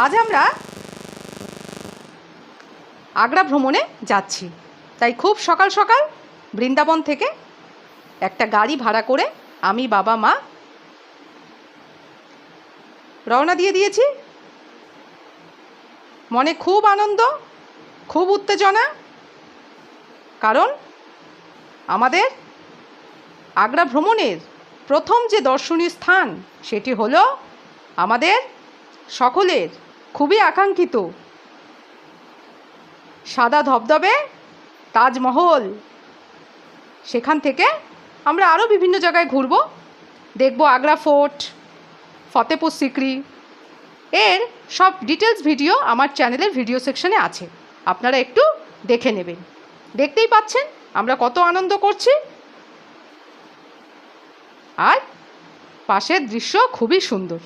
আজ আমরা আগ্রা ভ্রমণে যাচ্ছি, তাই খুব সকাল সকাল বৃন্দাবন থেকে একটা গাড়ি ভাড়া করে আমি, বাবা, মা রওনা দিয়ে দিয়েছি। মনে খুব আনন্দ, খুব উত্তেজনা, কারণ আমাদের আগ্রা ভ্রমণের প্রথম যে দর্শনীয় স্থান সেটি হলো আমাদের সকলের খুবই আকাঙ্ক্ষিত সাদা ধবধবে তাজমহল। সেখান থেকে আমরা আরও বিভিন্ন জায়গায় ঘুরব, দেখব আগ্রা ফোর্ট, ফতেপুর সিক্রি। এর সব ডিটেলস ভিডিও আমার চ্যানেলের ভিডিও সেকশনে আছে, আপনারা একটু দেখে নেবেন। দেখতেই পাচ্ছেন আমরা কত আনন্দ করছি, আর পাশের দৃশ্য খুবই সুন্দর।